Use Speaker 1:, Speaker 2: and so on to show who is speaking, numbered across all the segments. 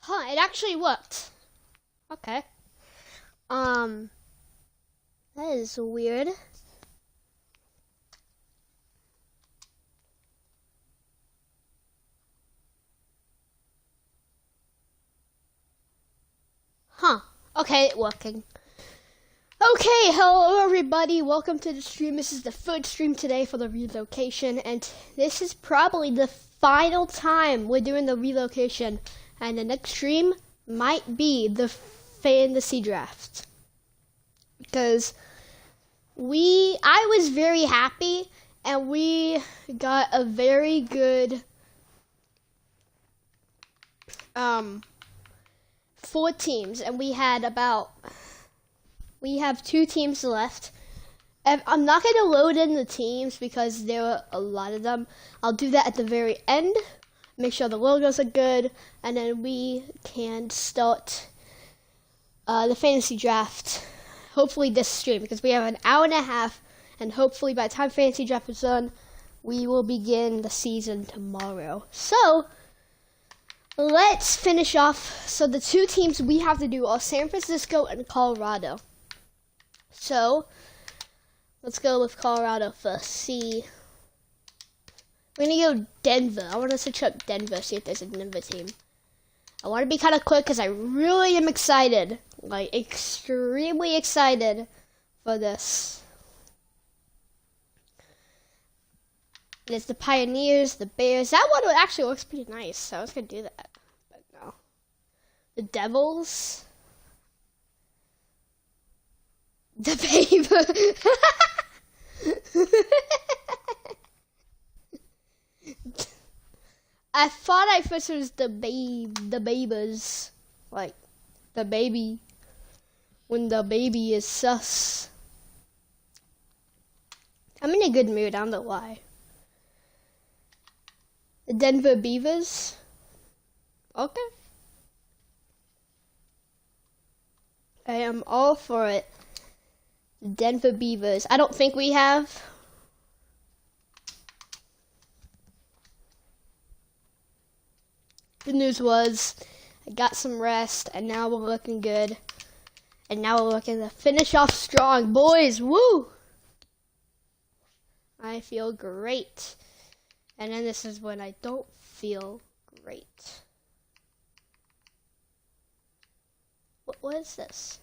Speaker 1: Huh, it actually worked. Okay. That is weird. Huh. Okay, working. Okay, hello everybody. Welcome to the stream. This is the third stream today for the relocation, and this is probably the final time we're doing the relocation. And the next stream might be the fantasy draft. Because I was very happy, and we got a very good 4 teams, and we have 2 teams left. And I'm not going to load in the teams because there are a lot of them. I'll do that at the very end. Make sure the logos are good, and then we can start the fantasy draft. Hopefully this stream, because we have an hour and a half, and hopefully by the time fantasy draft is done, we will begin the season tomorrow. So let's finish off. So the 2 teams we have to do are San Francisco and Colorado. So let's go with Colorado first. We're gonna go Denver. I want to search up Denver, see if there's a Denver team. I want to be kind of quick because I really am excited, like extremely excited for this. There's the Pioneers, the Bears. That one actually looks pretty nice, so I was gonna do that, but no. The Devils. The paper. I thought at first it was the babers, like the baby, when the baby is sus. I'm in a good mood, I don't know why. The Denver Beavers. Okay. I am all for it. The Denver Beavers. I don't think we have. Good news was I got some rest, and now we're looking good. And now we're looking to finish off strong. Boys, woo! I feel great. And then this is when I don't feel great. What is this?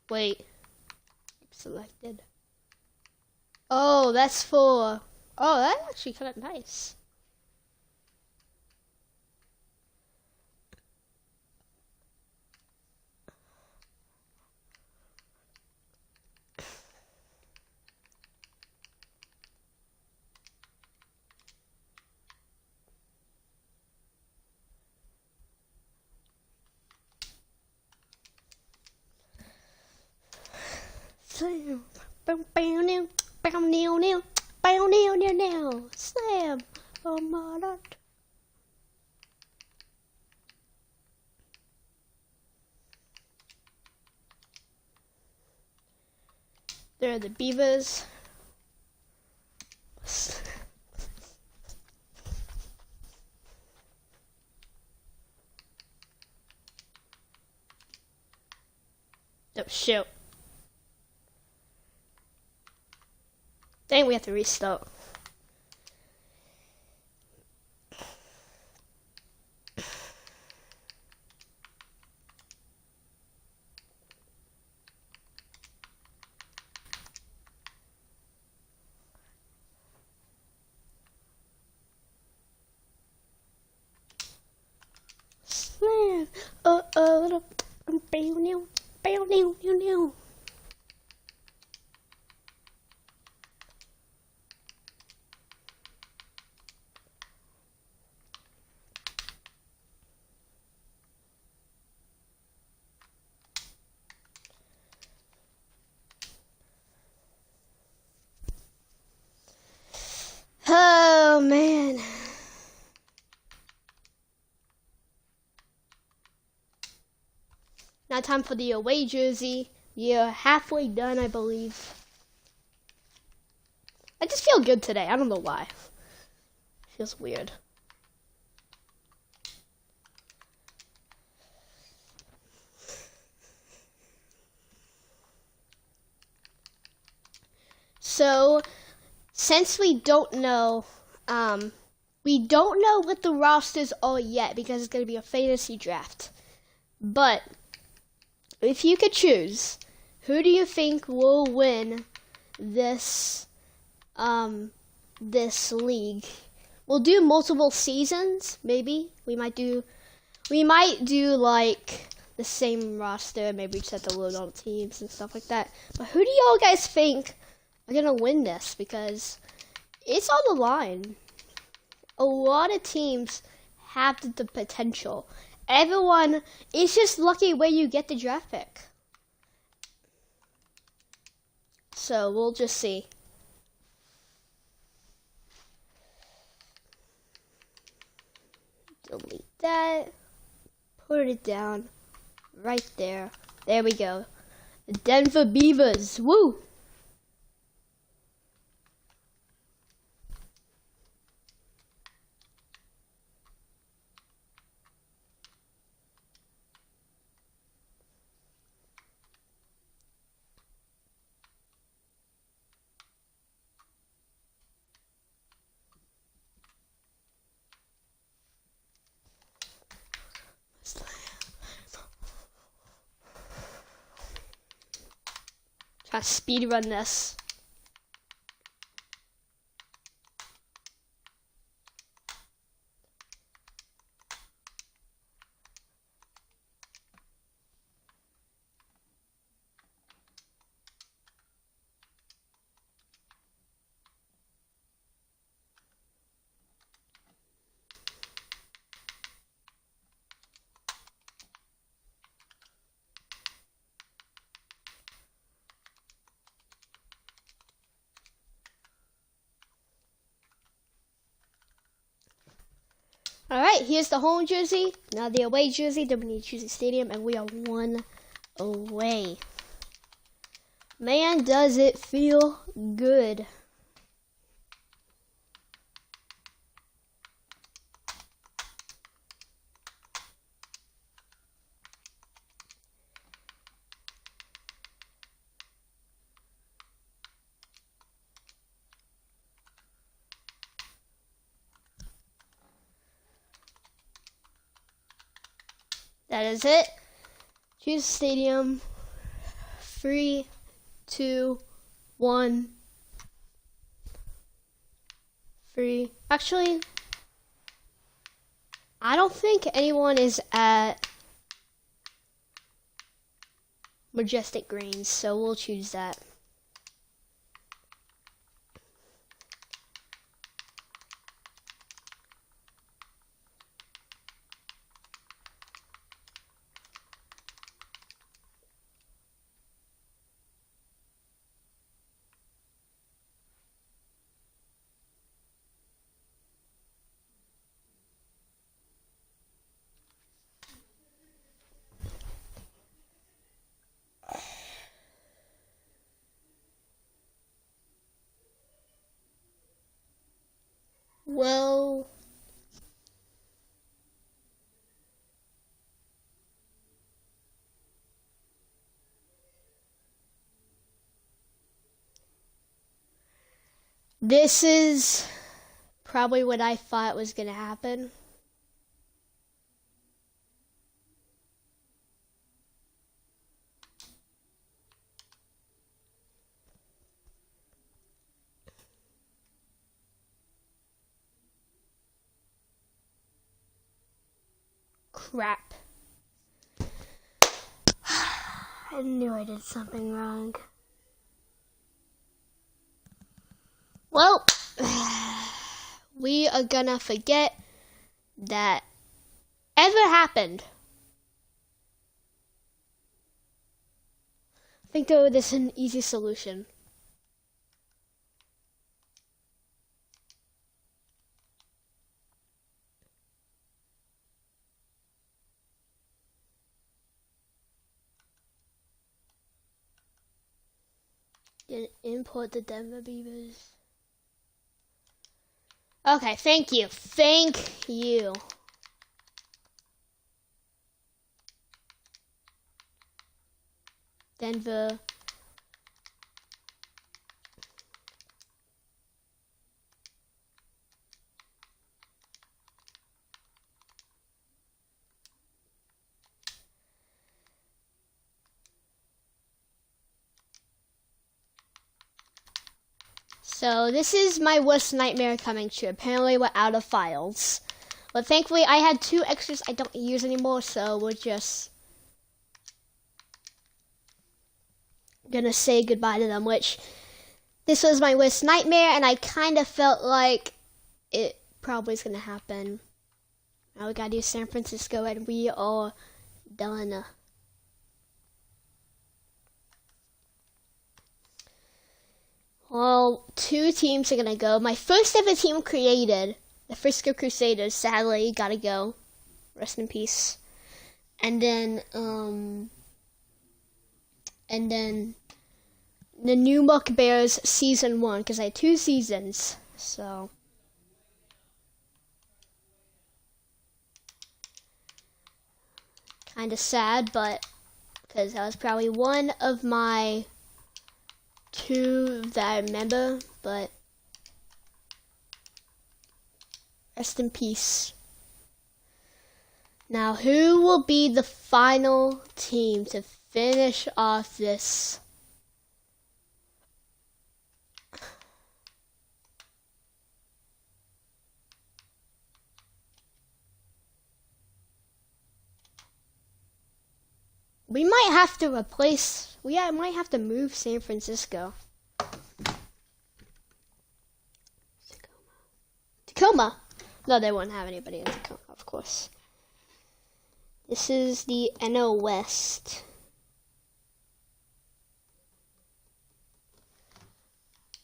Speaker 1: Wait. Selected. Oh, that's for... Oh, that's actually kind of nice. Slam. Slam. Oh my God. There are the Beavers. Oh shoot. Dang, we have to restart. Slam. Oh man. Now time for the away jersey. You're halfway done, I believe. I just feel good today. I don't know why. Feels weird. So, since we don't know what the rosters are yet because it's going to be a fantasy draft. But if you could choose, who do you think will win this this league? We'll do multiple seasons, maybe. We might do like the same roster, maybe just have to load on teams and stuff like that. But who do y'all guys think are gonna win this? Because it's on the line. A lot of teams have the potential. Everyone, it's just lucky where you get the draft pick. So we'll just see. Delete that. Put it down right there. There we go. The Denver Beavers. Woo! Try to speed run this. Alright, here's the home jersey. Now the away jersey. Then we need to choose a stadium, and we are one away. Man, does it feel good. That is it. Choose stadium. 3, 2, 1. 3. Actually, I don't think anyone is at Majestic Greens, so we'll choose that. Well, this is probably what I thought was going to happen. Crap. I knew I did something wrong. Well, we are gonna forget that ever happened. I think though this is an easy solution. Import the Denver Beavers. Okay, thank you. Thank you. Denver. So this is my worst nightmare coming true. Apparently we're out of files. But thankfully I had 2 extras I don't use anymore, so we're just gonna say goodbye to them, which this was my worst nightmare and I kind of felt like it probably is gonna happen. Now we gotta do San Francisco and we are done. Well, 2 teams are gonna go. My first ever team created, the Frisco Crusaders, sadly gotta go. Rest in peace. And then the New Muck Bears season 1, because I had 2 seasons. So kind of sad, but because that was probably one of my 2 that I remember, but rest in peace. Now, who will be the final team to finish off this? We might have to replace, I might have to move San Francisco. Tacoma. No, they won't have anybody in Tacoma, of course. This is the NL West.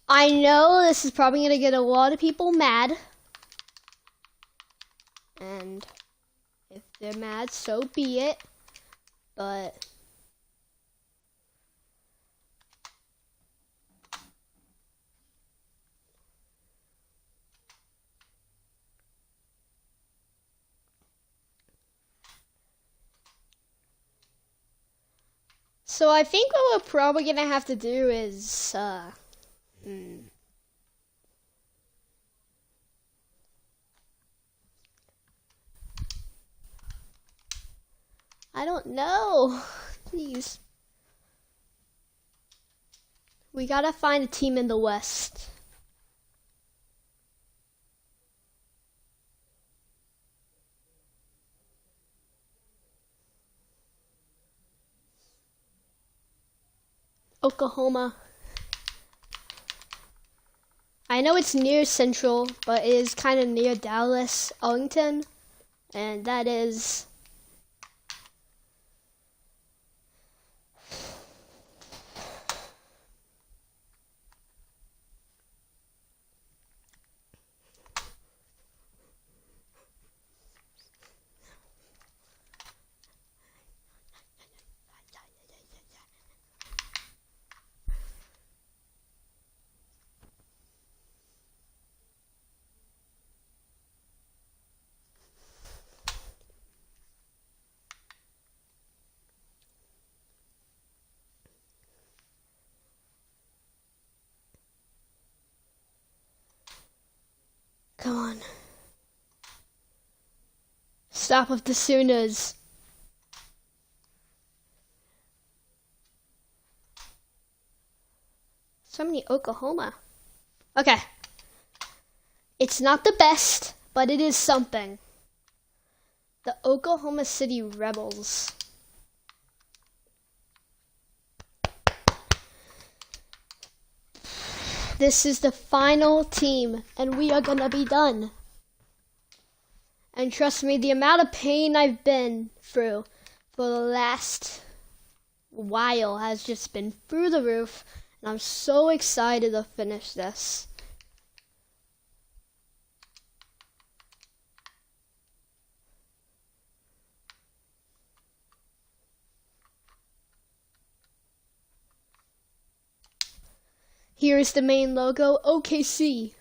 Speaker 1: I know this is probably going to get a lot of people mad. And if they're mad, so be it. But so I think what we're probably gonna have to do is I don't know. Jeez. We gotta find a team in the West. Oklahoma. I know it's near Central, but it is kind of near Dallas, Arlington, and that is come on. Stop with the Sooners. So many Oklahoma. Okay. It's not the best, but it is something. The Oklahoma City Rebels. This is the final team, and we are gonna be done. And trust me, the amount of pain I've been through for the last while has just been through the roof, and I'm so excited to finish this. Here is the main logo, OKC.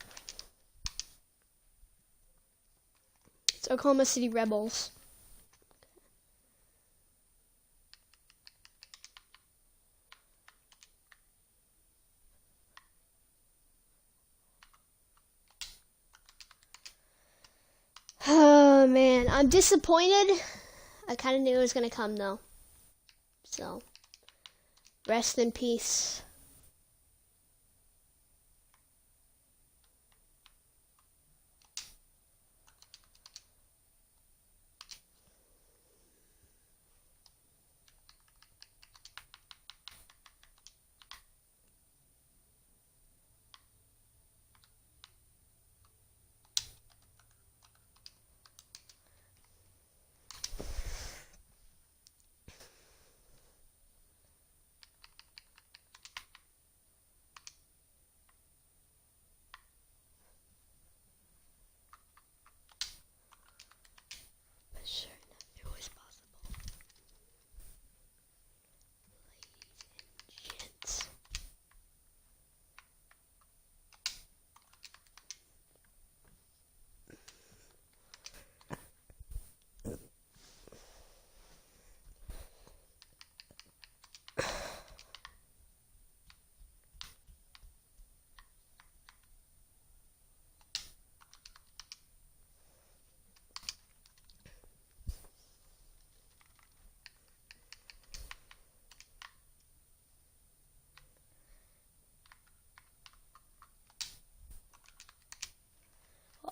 Speaker 1: Oklahoma City Rebels. Oh man, I'm disappointed. I kind of knew it was gonna come though. So, rest in peace. Sure, it was possible. Ladies and gents.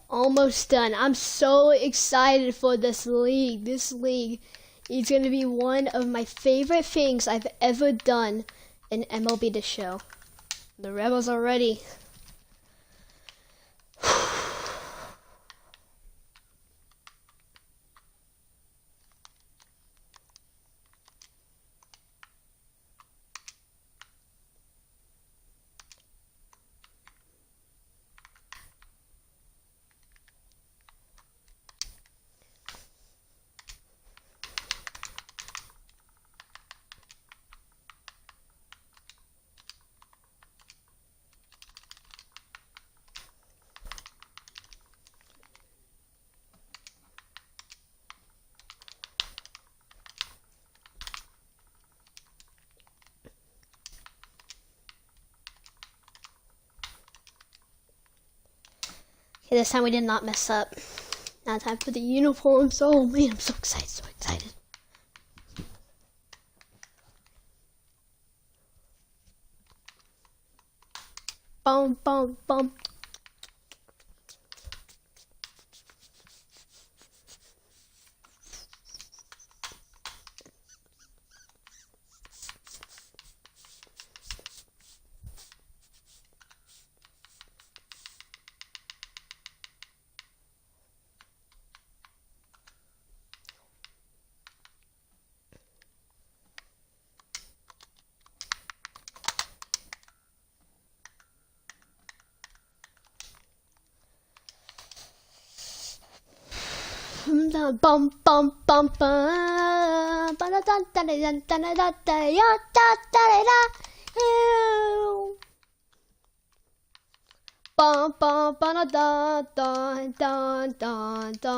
Speaker 1: Almost done. I'm so excited for this league. This league is going to be one of my favorite things I've ever done in MLB The Show. The Rebels are ready. Okay, this time we did not mess up. Now time for the uniforms. Oh man, I'm so excited, so excited. Bum, bum, bum. Bum bum bum bum ba da da da da da da da da ya da da da bum bum ba da da da da da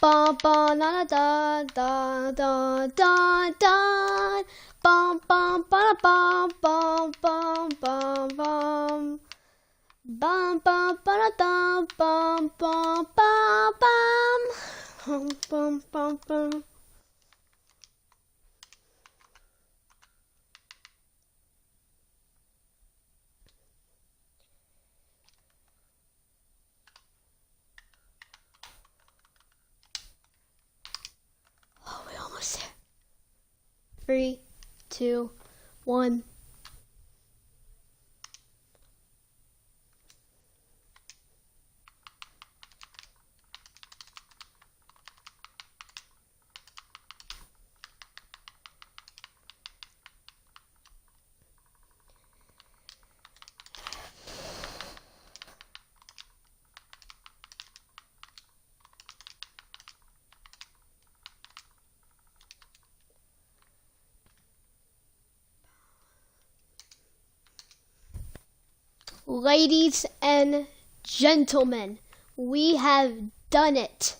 Speaker 1: bum bum da da da da da da bum bum ba bum bum bum bum bum bum bum ba da bum bum bum bum. Bum, bum, bum, bum. Oh, we're almost there. 3, 2, 1. Ladies and gentlemen, we have done it.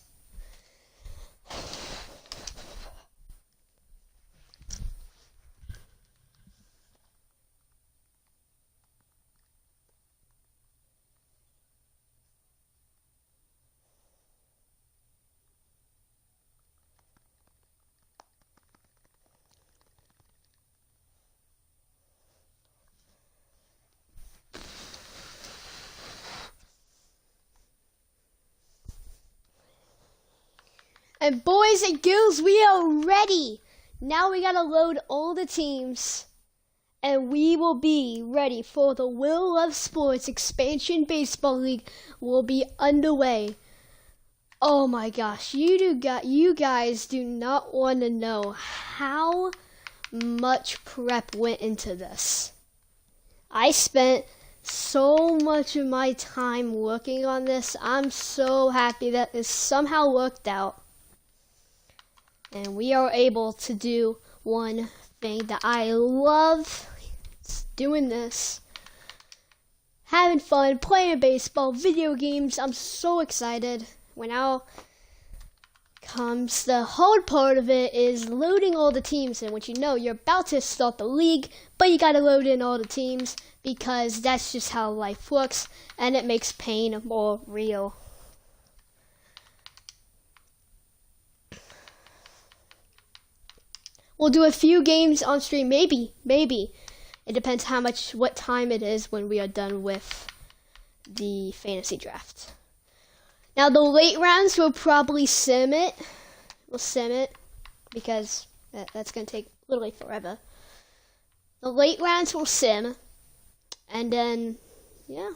Speaker 1: And boys and girls, we are ready. Now we gotta load all the teams. And we will be ready for the Will Love Sports Expansion Baseball League will be underway. Oh my gosh, you guys do not want to know how much prep went into this. I spent so much of my time working on this. I'm so happy that this somehow worked out. And we are able to do one thing that I love. It's doing this. Having fun, playing baseball, video games. I'm so excited. When now comes the hard part of it is loading all the teams in, which you know you're about to start the league, but you gotta load in all the teams because that's just how life works and it makes pain more real. We'll do a few games on stream, maybe. It depends what time it is when we are done with the fantasy draft. Now the late rounds will probably sim it. We'll sim it because that's gonna take literally forever. The late rounds will sim, and then yeah.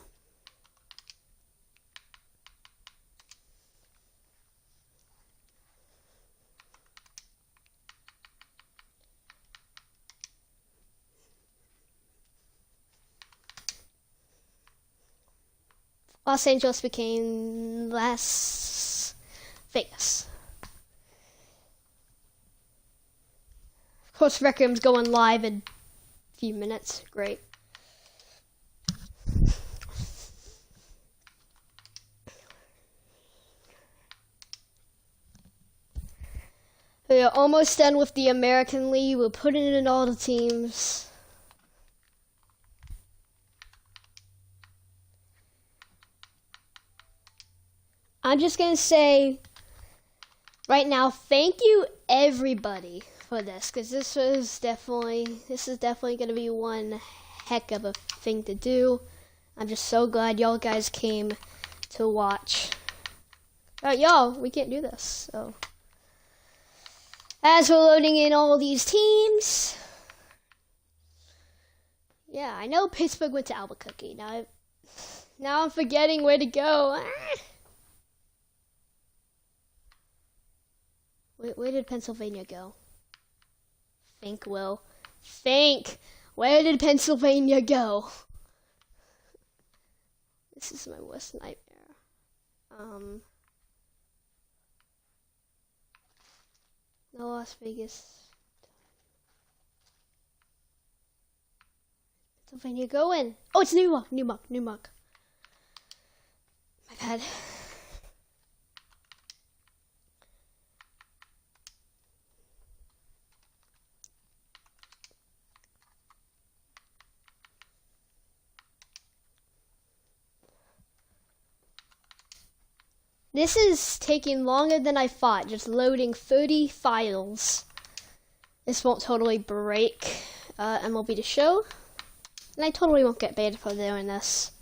Speaker 1: Los Angeles became Las Vegas. Of course, Requiem's going live in a few minutes. Great. We are almost done with the American League. We're putting in all the teams. I'm just gonna say right now, thank you everybody for this, because this is definitely gonna be one heck of a thing to do. I'm just so glad y'all guys came to watch. Alright, y'all, we can't do this. So as we're loading in all these teams, yeah, I know Pittsburgh went to Albuquerque. Now I'm forgetting where to go. Where did Pennsylvania go? Think, Will. Think! Where did Pennsylvania go? This is my worst nightmare. No, Las Vegas. Pennsylvania going? Oh, it's Newark. My bad. This is taking longer than I thought, just loading 30 files. This won't totally break MLB The Show, and I totally won't get banned for doing this.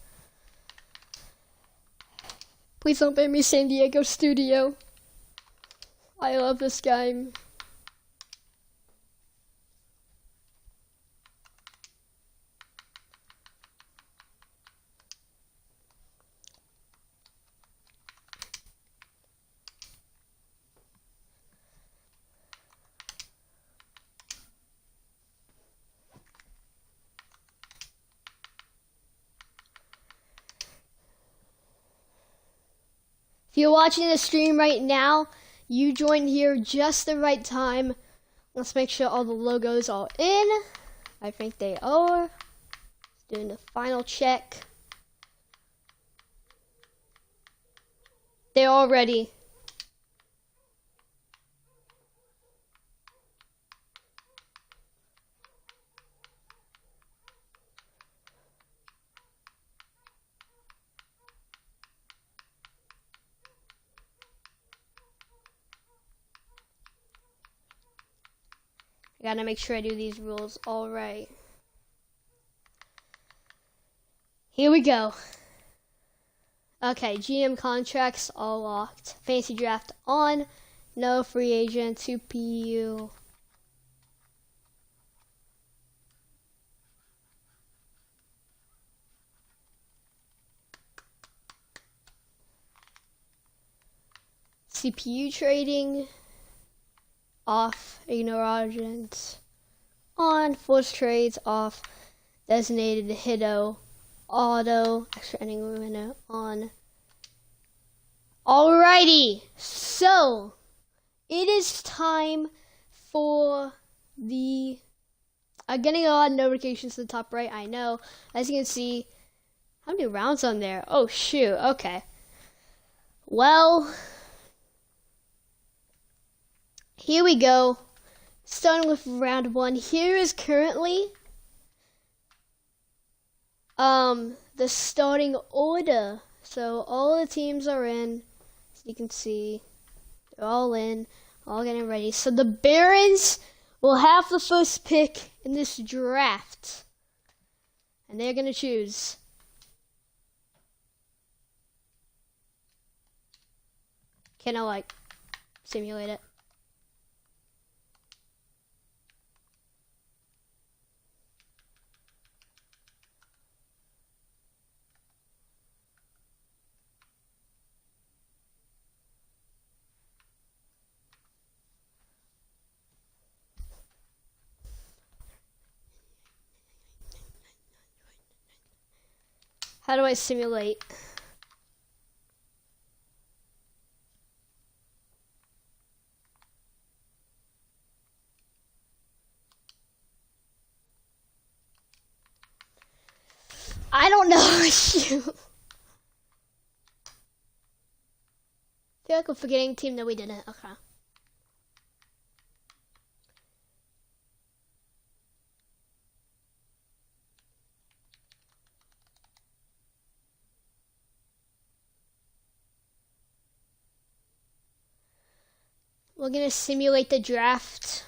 Speaker 1: Please don't ban me, San Diego Studio. I love this game. If you're watching the stream right now, you joined here just the right time. Let's make sure all the logos are in. I think they are. Doing the final check. They're all ready. I gotta make sure I do these rules all right. Here we go. Okay, GM contracts all locked. Fantasy draft on. No free agent, CPU. CPU trading, off, ignore agents, on, force trades, off, designated hiddo, auto, extra ending window, on. Alrighty, so it is time for the, I'm getting a lot of notifications to the top right, I know. As you can see, how many rounds on there? Oh shoot, okay. Well, here we go. Starting with round 1. Here is currently the starting order. So all the teams are in. As you can see, they're all in, all getting ready. So the Barons will have the first pick in this draft. And they're gonna choose. Can I simulate it? How do I simulate? I don't know. Shoot. I feel like we're forgetting team that we didn't. Okay. We're gonna simulate the draft.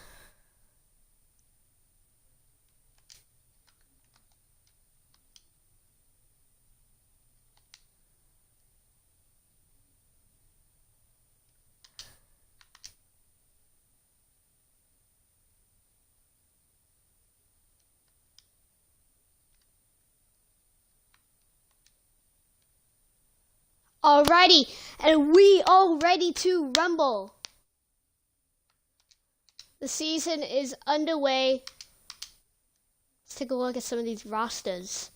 Speaker 1: Alrighty, and we are ready to rumble. The season is underway. Let's take a look at some of these rosters.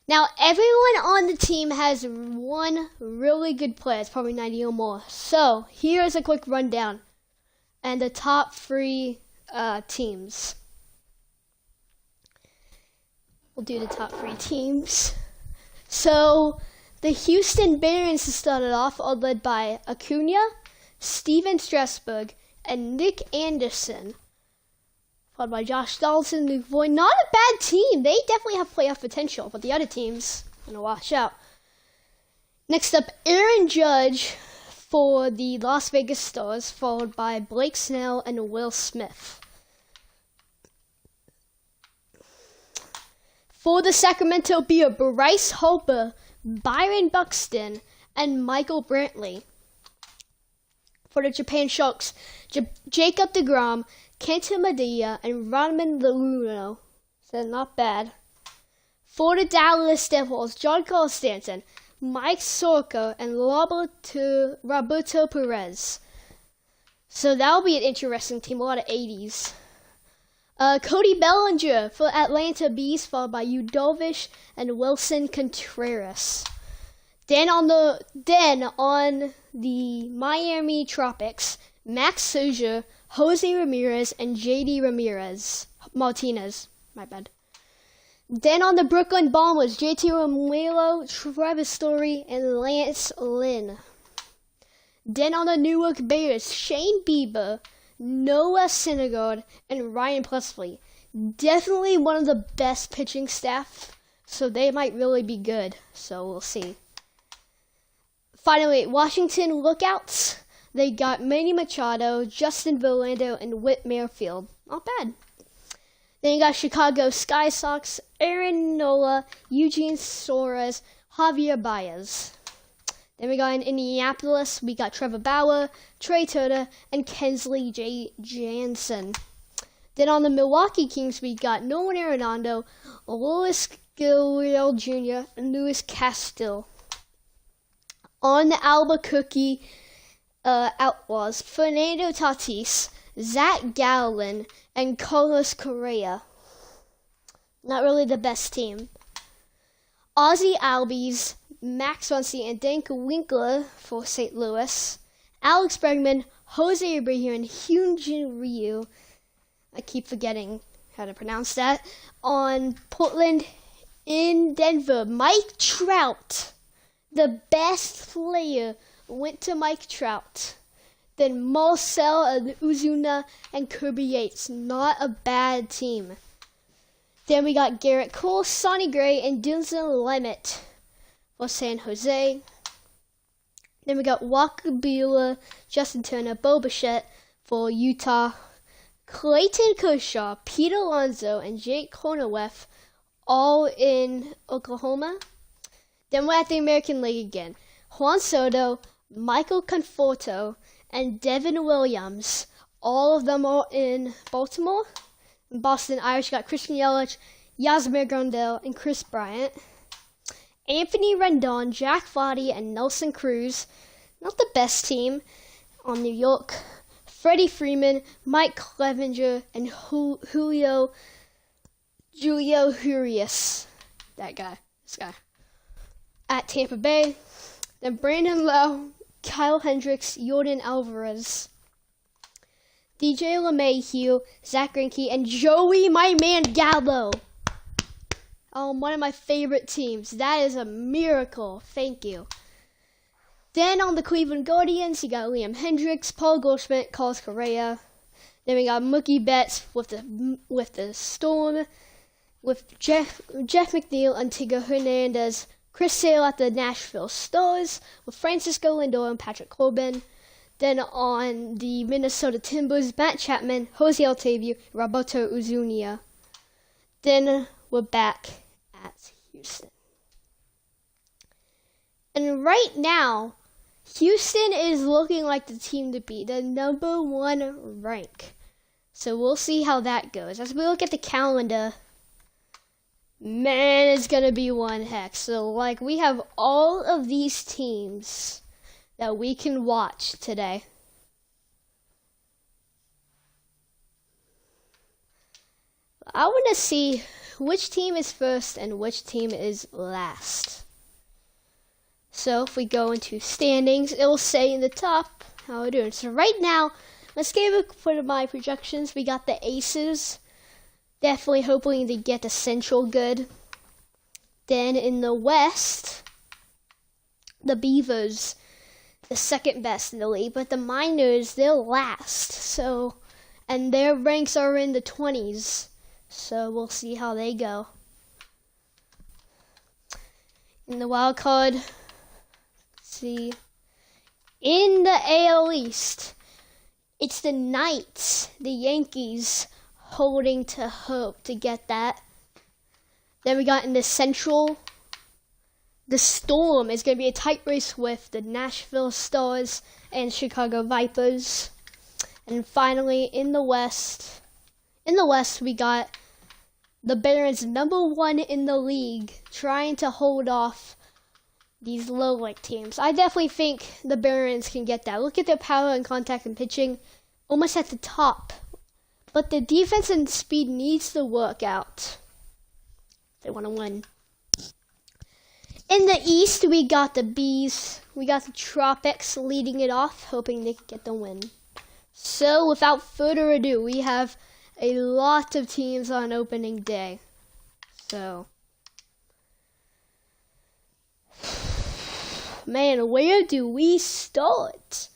Speaker 1: Now, everyone on the team has one really good player. It's probably 90 or more. So, here's a quick rundown. And the top 3 teams. We'll do the top 3 teams. So, the Houston Barons started off are led by Acuna, Steven Strasburg, and Nick Anderson, followed by Josh Donaldson, Luke Voigt. Not a bad team. They definitely have playoff potential, but the other teams are going to watch out. Next up, Aaron Judge for the Las Vegas Stars, followed by Blake Snell and Will Smith. For the Sacramento Bee, Bryce Harper, Byron Buxton, and Michael Brantley. For the Japan Sharks, Jacob deGrom, Kenta Maeda, and Rodman Leruno. So not bad. For the Dallas Devils, Giancarlo Stanton, Mike Soroka, and Roberto Perez. So that'll be an interesting team, a lot of 80s. Cody Bellinger for Atlanta Bees, followed by Udovic and Wilson Contreras. Then on the Miami Tropics, Max Scherzer, Jose Ramirez, and JD Martinez. My bad. Then on the Brooklyn Bombers, JT Romero, Travis Story, and Lance Lynn. Then on the Newark Bears, Shane Bieber, Noah Syndergaard, and Ryan Pressly. Definitely one of the best pitching staff, so they might really be good. So we'll see. Finally, Washington Lookouts. They got Manny Machado, Justin Verlander, and Whit Merrifield. Not bad. Then you got Chicago Sky Sox, Aaron Nola, Eugene Suarez, Javier Baez. Then we got in Indianapolis, we got Trevor Bauer, Trey Turner, and Kensley Jansen. Then on the Milwaukee Kings, we got Nolan Arenado, Luis Gurriel Jr., and Luis Castillo. On the Albuquerque Outlaws, Fernando Tatis, Zach Gallen, and Carlos Correa. Not really the best team. Ozzie Albies, Max Muncy, and Dan Winkler for St. Louis. Alex Bregman, Jose Abreu, and Hyunjin Ryu. I keep forgetting how to pronounce that. On Portland, in Denver, Mike Trout, the best player, went to Mike Trout. Then Marcell Ozuna and Kirby Yates. Not a bad team. Then we got Garrett Cole, Sonny Gray, and Dylan Lemmet for San Jose. Then we got Walker Buehler, Justin Turner, Bo Bichette for Utah. Clayton Kershaw, Pete Alonso, and Jake Cronenworth all in Oklahoma. Then we're at the American League again. Juan Soto, Michael Conforto, and Devin Williams. All of them are in Baltimore. In Boston, Irish got Christian Yelich, Yasmir Grandal, and Chris Bryant. Anthony Rendon, Jack Flaherty, and Nelson Cruz. Not the best team. On New York, Freddie Freeman, Mike Clevenger, and Julio Urias. This guy. At Tampa Bay, then Brandon Lowe, Kyle Hendricks, Jordan Alvarez, DJ LeMahieu, Zach Greinke, and Joey, my man, Gallo. One of my favorite teams. That is a miracle. Thank you. Then on the Cleveland Guardians, you got Liam Hendricks, Paul Goldschmidt, Carlos Correa. Then we got Mookie Betts with the Storm, with Jeff McNeil, Antigua Hernandez, Chris Sale at the Nashville Stars, with Francisco Lindor and Patrick Corbin. Then on the Minnesota Timbers, Matt Chapman, Jose Altuve, Roberto Ozuna. Then we're back at Houston. And right now, Houston is looking like the team to beat, the number 1 rank. So we'll see how that goes. As we look at the calendar, man, it's going to be one heck. So, we have all of these teams that we can watch today. I want to see which team is first and which team is last. So if we go into standings, it will say in the top how we're doing. So right now, let's give a quick of my projections. We got the Aces, definitely hoping to get the Central good. Then in the West, the Beavers, the second best in the league, but the Miners, they're last. So, and their ranks are in the 20s. So we'll see how they go. In the wild card, see, in the AL East, it's the Knights, the Yankees, holding to hope to get that. Then we got in the Central, the Storm is going to be a tight race with the Nashville Stars and Chicago Vipers. And finally, in the West, we got the Barons, number 1 in the league, trying to hold off these low-ranked teams. I definitely think the Barons can get that. Look at their power and contact and pitching, almost at the top. But the defense and speed needs to work out. They want to win. In the East, we got the Bees. We got the Tropics leading it off, hoping they can get the win. So, without further ado, we have a lot of teams on opening day. So, man, where do we start?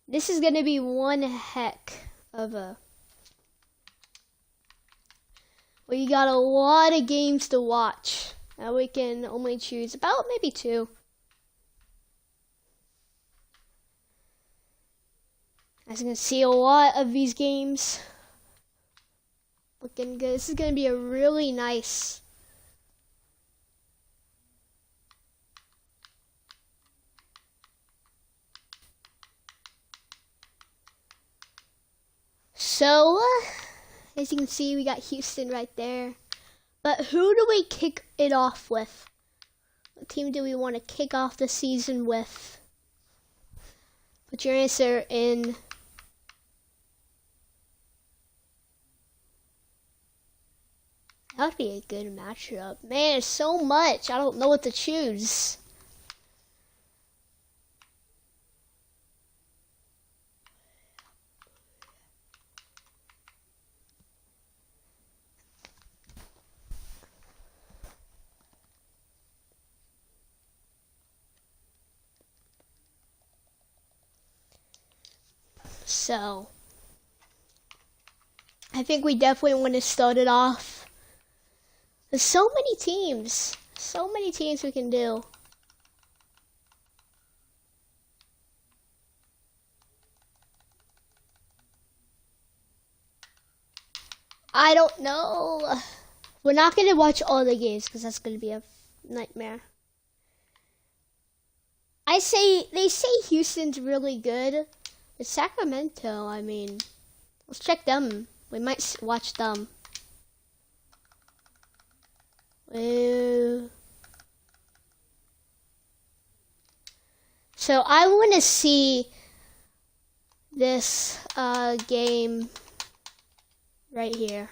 Speaker 1: This is going to be one heck of a... We got a lot of games to watch. Now we can only choose about maybe 2. As you can see, a lot of these games looking good. This is going to be a really nice So, as you can see, we got Houston right there. But who do we kick it off with? What team do we want to kick off the season with? Put your answer in. That would be a good matchup. Man, there's so much. I don't know what to choose. So, I think we definitely want to start it off. There's so many teams. So many teams we can do. I don't know. We're not going to watch all the games because that's going to be a nightmare. They say Houston's really good. But Sacramento, I mean, let's check them. We might watch them. So I want to see this game right here.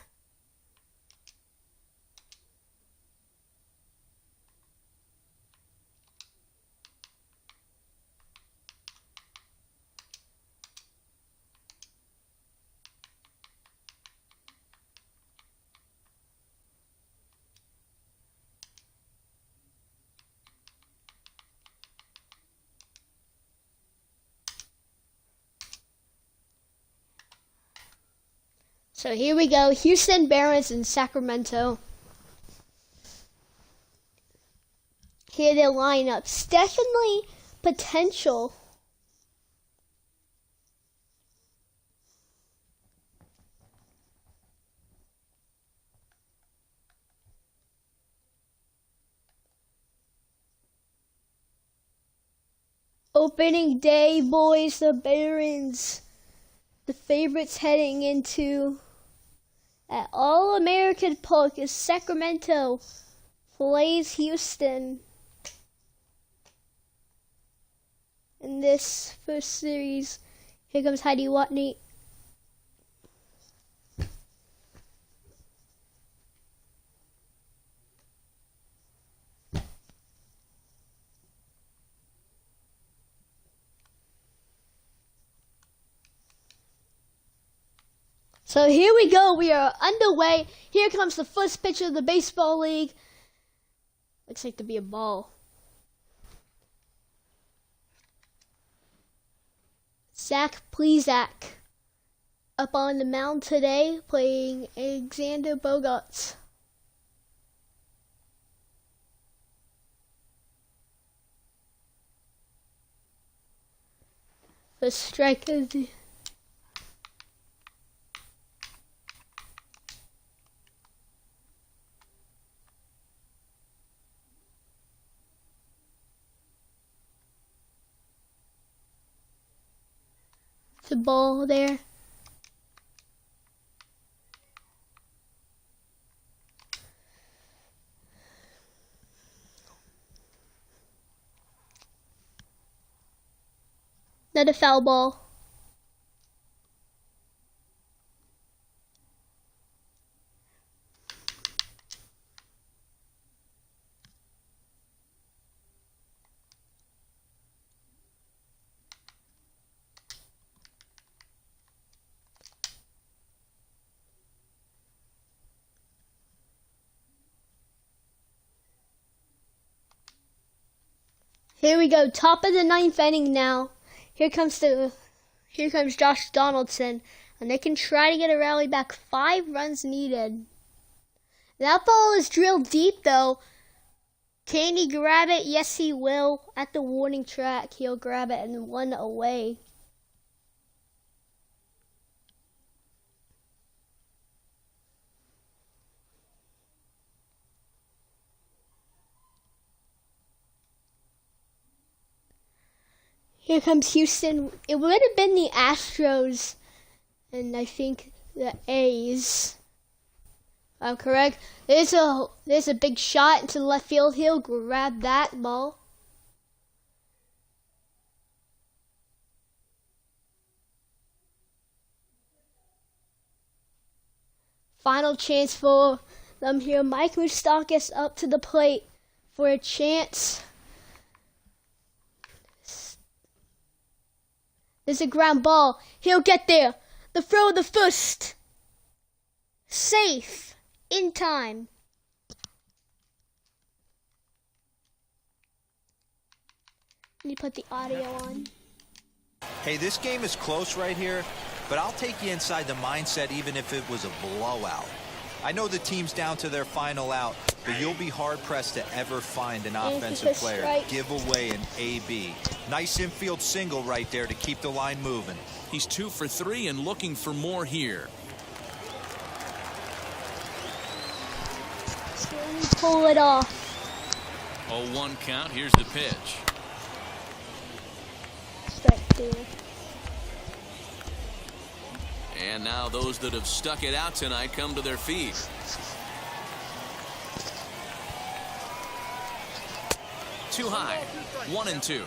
Speaker 1: So here we go, Houston Barons and Sacramento. Here are their lineups. Definitely potential. Opening day, boys, the Barons. The favorites heading into at All-American Park is Sacramento plays Houston in this first series. Here comes Heidi Watney. So here we go, we are underway. Here comes the first pitch of the baseball league. Looks like to be a ball. Zach Plesac up on the mound today, playing Alexander Bogarts. The strike of the ball there. Another foul ball. Here we go, top of the ninth inning now. Here comes Josh Donaldson, and they can try to get a rally back. 5 runs needed. That ball is drilled deep though. Can he grab it? Yes, he will. At the warning track, he'll grab it and 1 away. Here comes Houston. It would have been the Astros, and I think the A's. I'm correct. There's a big shot into the left field. He'll grab that ball. Final chance for them here. Mike Moustakas up to the plate for a chance. There's a ground ball. He'll get there. The throw of the first. Safe. In time. Let me put the audio on.
Speaker 2: Hey, this game is close right here, but I'll take you inside the mindset even if it was a blowout. I know the team's down to their final out, but you'll be hard-pressed to ever find an offensive player give away an AB. Nice infield single right there to keep the line moving.
Speaker 3: He's 2 for 3 and looking for more here.
Speaker 1: So let me pull it off.
Speaker 3: 0-1 count. Here's the pitch.
Speaker 1: Strike there.
Speaker 3: And now those that have stuck it out tonight come to their feet. Too high. 1-2.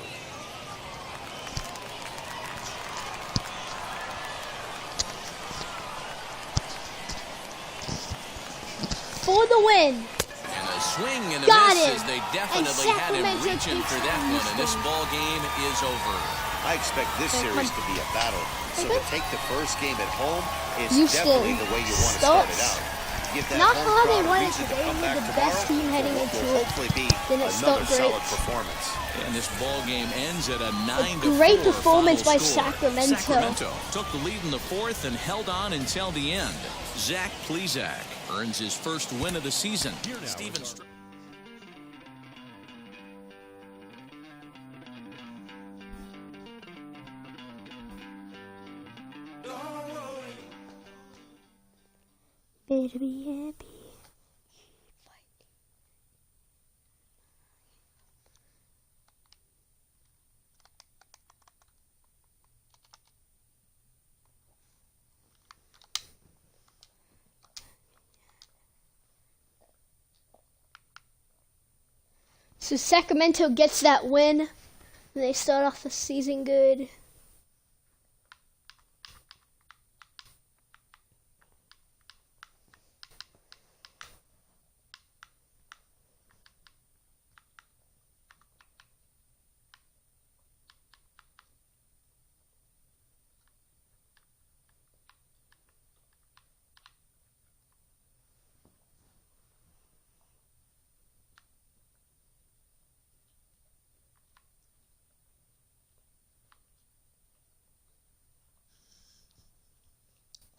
Speaker 1: For the win.
Speaker 3: And a swing and a
Speaker 1: Got
Speaker 3: miss
Speaker 1: him.
Speaker 3: as they definitely had him reaching for that one. And this ball game is over.
Speaker 4: I expect this series to be a battle. So to take the first game at home is
Speaker 1: Houston
Speaker 4: definitely the way you want to start it out. Give that
Speaker 1: Not
Speaker 4: home
Speaker 1: how they
Speaker 4: crowd a
Speaker 1: wanted
Speaker 4: reason
Speaker 1: to. They
Speaker 4: come
Speaker 1: were
Speaker 4: back
Speaker 1: the best
Speaker 4: tomorrow
Speaker 1: team heading
Speaker 4: for what
Speaker 1: into
Speaker 4: will
Speaker 1: it.
Speaker 4: hopefully be
Speaker 1: Then it
Speaker 4: another
Speaker 1: stopped great.
Speaker 4: solid performance.
Speaker 3: And this ball game ends at a 9-4
Speaker 1: great performance by
Speaker 3: final score.
Speaker 1: Sacramento.
Speaker 3: Sacramento took the lead in the 4th and held on until the end. Zach Plesac earns his first win of the season. Steven
Speaker 1: Better be happy. So Sacramento gets that win, and they start off the season good.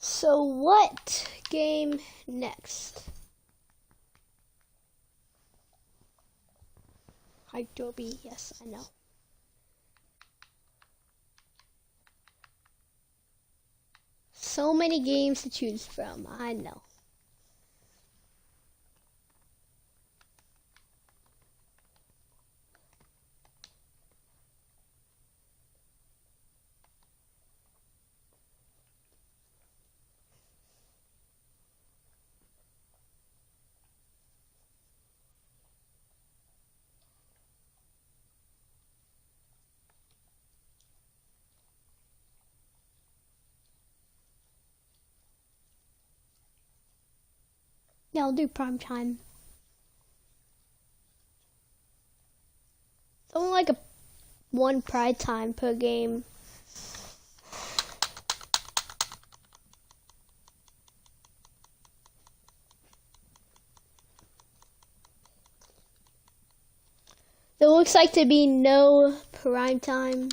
Speaker 1: So what game next? Hi, Dobby. Yes, I know. So many games to choose from. I know. Yeah, I'll do prime time. Something like one prime time per game. There looks like to be no prime time.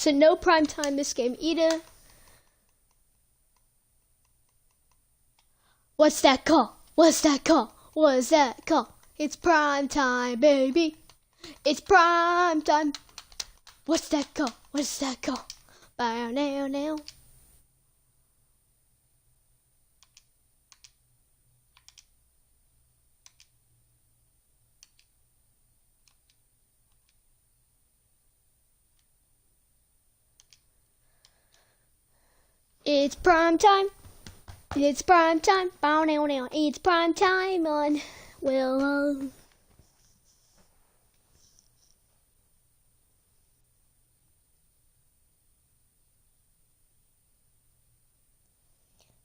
Speaker 1: So no prime time this game either. What's that call? What's that call? What's that call? It's prime time, baby. It's prime time. What's that call? What's that call? Bow now now. It's prime time. It's prime time. Bow now now. It's prime time on Willow.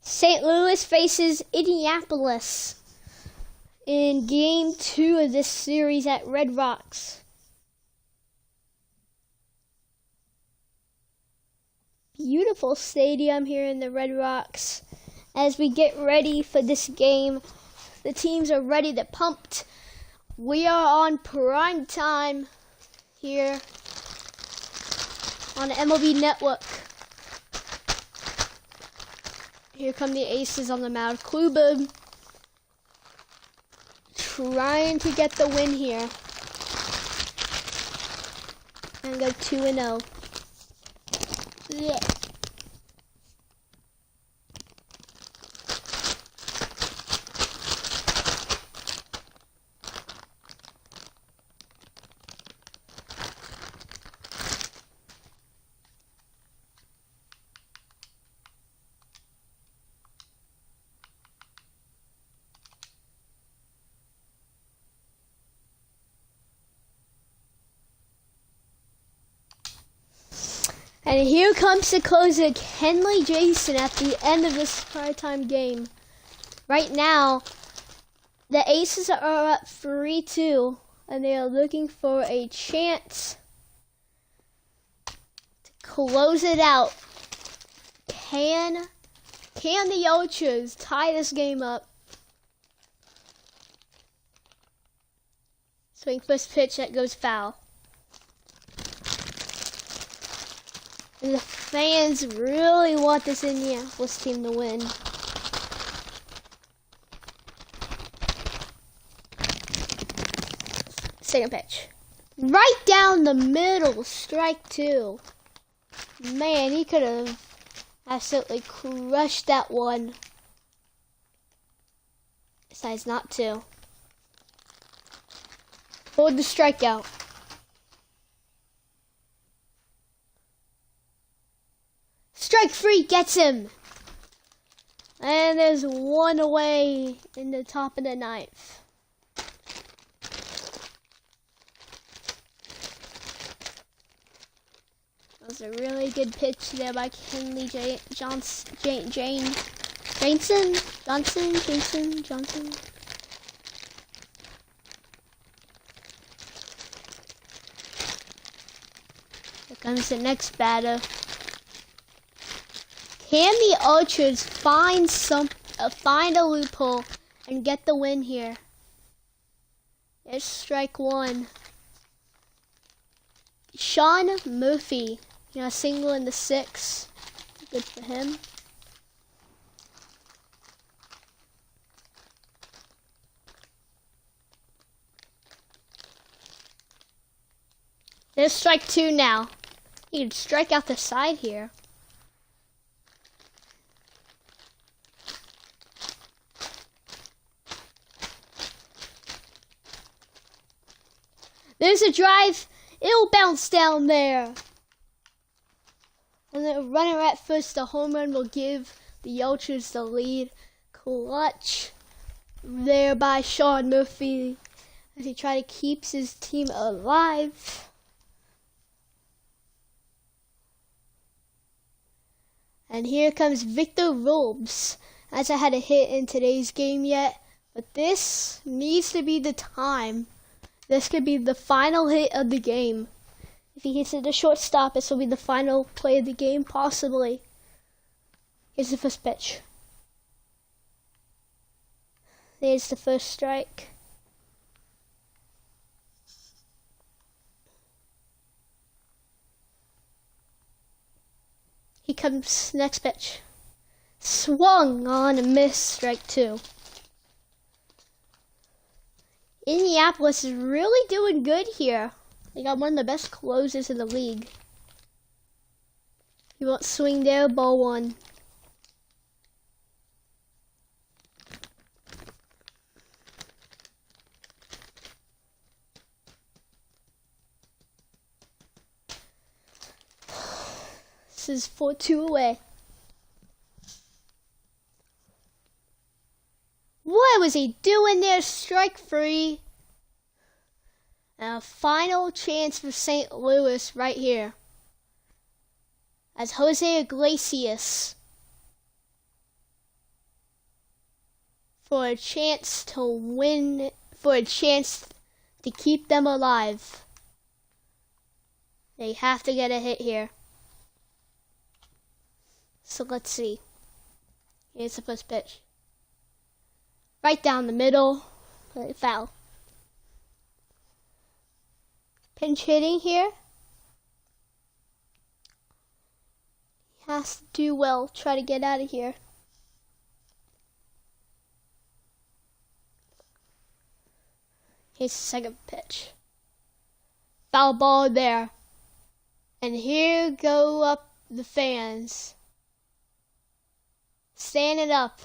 Speaker 1: St. Louis faces Indianapolis in Game 2 of this series at Red Rocks. Beautiful stadium here in the Red Rocks. As we get ready for this game, the teams are ready to pumped. We are on prime time here on the MLB Network. Here come the Aces on the mound. Kluber trying to get the win here. And go 2-0. Yeah. And here comes the closer, Kenley Jason, at the end of this primetime game. Right now, the Aces are up 3-2, and they are looking for a chance to close it out. Can the Ultras tie this game up? Swing first pitch, that goes foul. And the fans really want this Indianapolis team to win. Second pitch. Right down the middle, strike 2. Man, he could have absolutely crushed that one. Decides not to. Hold the strikeout. Strike 3 gets him. And there's one away in the top of the ninth. That was a really good pitch there by Kenley Johnson. Here comes the next batter. Can the Ultras find a loophole and get the win here? There's strike 1. Sean Murphy, single in the 6th. Good for him. There's strike 2 now. He can strike out the side here. There's a drive. It'll bounce down there. And the runner at first, the home run will give the Ultras the lead. Clutch there by Sean Murphy as he tries to keep his team alive. And here comes Victor Robes. As I had a hit in today's game yet, but this needs to be the time. This could be the final hit of the game. If he hits it to shortstop, this will be the final play of the game, possibly. Here's the first pitch. There's the first strike. He comes next pitch. Swung on and missed, strike 2. Indianapolis is really doing good here. They got one of the best closers in the league. He won't swing there, ball 1. This is 4-2 away. What was he doing there? Strike 3. And a final chance for St. Louis right here. As Jose Iglesias for a chance to win, for a chance to keep them alive. They have to get a hit here. So let's see. Here's the first pitch. Right down the middle. Foul. Pinch hitting here. He has to do well. Try to get out of here. Here's the second pitch. Foul ball there. And here go up the fans. Standing up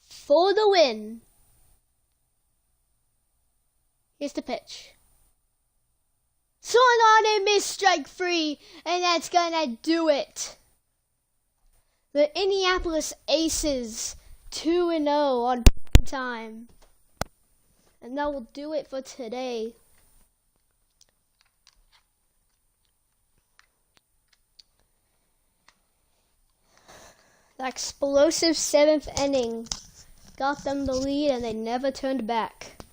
Speaker 1: for the win. Here's the pitch. Swung on and missed, strike 3, and that's gonna do it. The Indianapolis Aces 2-0 on time. And that will do it for today. The explosive 7th inning got them the lead and they never turned back.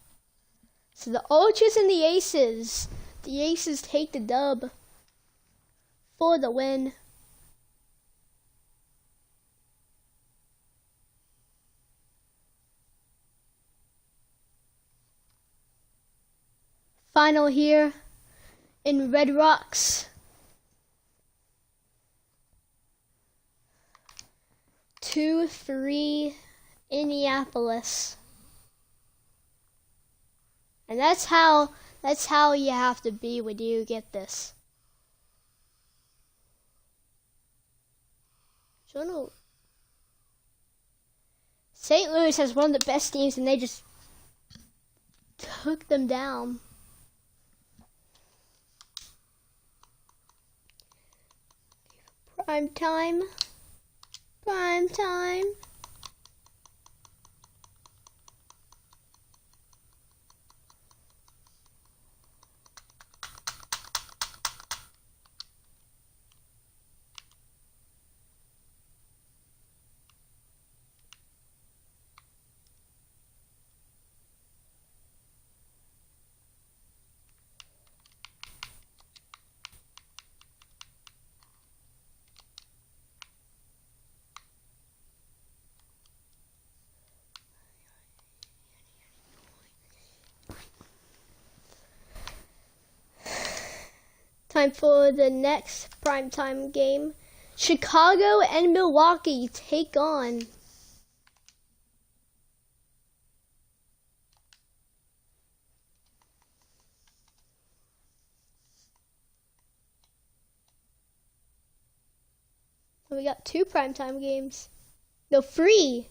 Speaker 1: So the Ultras and the Aces take the dub for the win. Final here in Red Rocks. 2-3 Indianapolis. And that's how you have to be when you get this. St. Louis has one of the best teams and they just took them down. Prime time. Prime time. Time for the next primetime game. Chicago and Milwaukee take on. We got 2 primetime games. No, 3.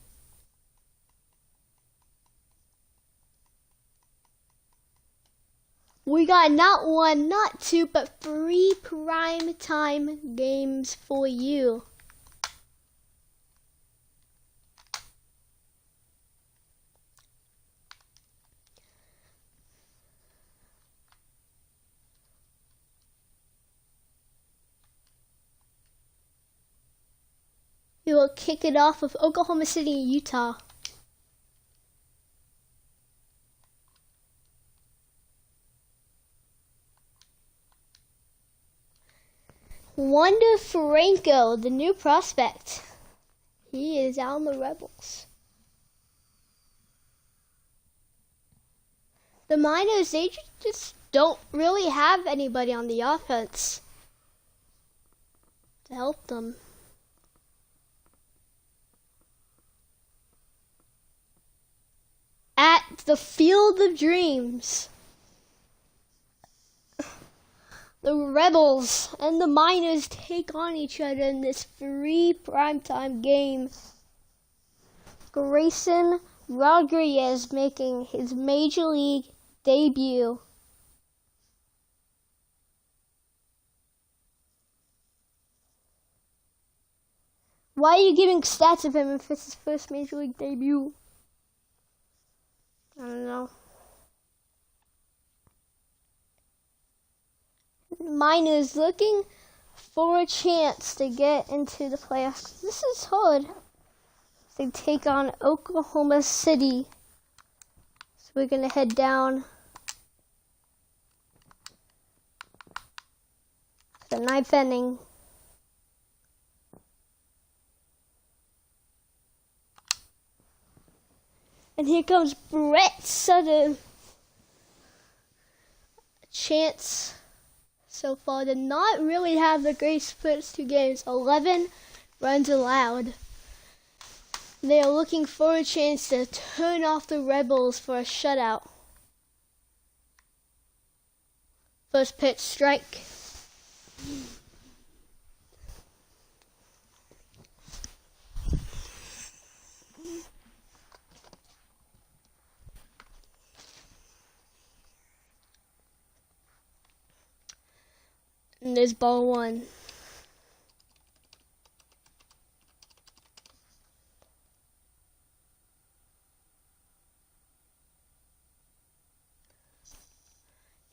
Speaker 1: We got not 1, not 2, but 3 prime time games for you. We will kick it off with Oklahoma City and Utah. Wander Franco, the new prospect. He is out on the Rebels. The Miners, they just don't really have anybody on the offense. help them. At the Field of Dreams, the Rebels and the Miners take on each other in this free primetime game. Grayson Rodriguez making his Major League debut. Why are you giving stats of him if it's his first Major League debut? I don't know. Miners looking for a chance to get into the playoffs. This is hard. They take on Oklahoma City. So we're going to head down to the ninth inning. And here comes Brett Sutter. A chance so far to not really have the great first two games. 11 runs allowed. They are looking for a chance to turn off the Rebels for a shutout. First pitch, strike. And there's ball one.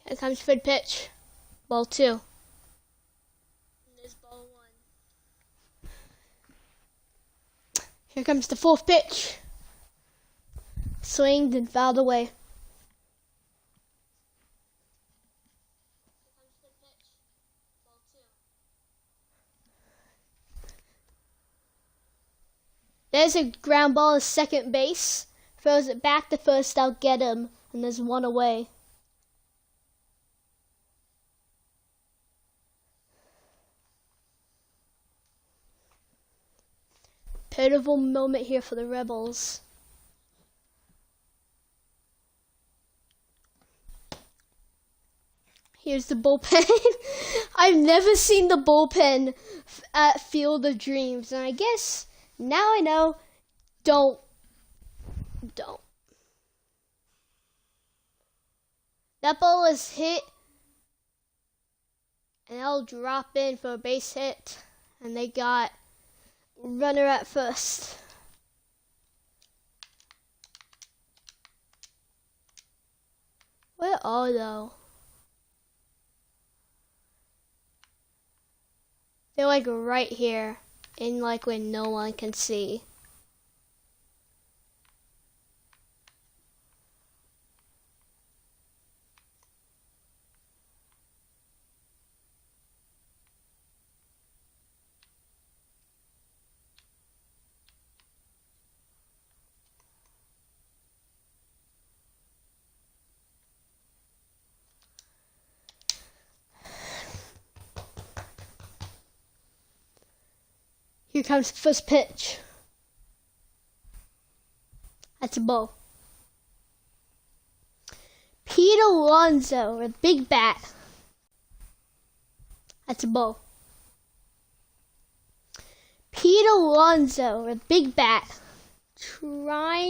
Speaker 1: Here comes third pitch. Ball two. And there's ball one. Here comes the fourth pitch. Swinged and fouled away. There's a ground ball to second base. Throws it back to first. I'll get him. And there's one away. Pivotal moment here for the Rebels. Here's the bullpen. I've never seen the bullpen at Field of Dreams. And I guess now I know. Don't. That ball is hit. And that'll drop in for a base hit. And they got runner at first. Where are they? They're like right here. In like where no one can see. Here comes the first pitch. That's a ball. Pete Alonso with big bat. That's a ball. Pete Alonso with big bat. Trying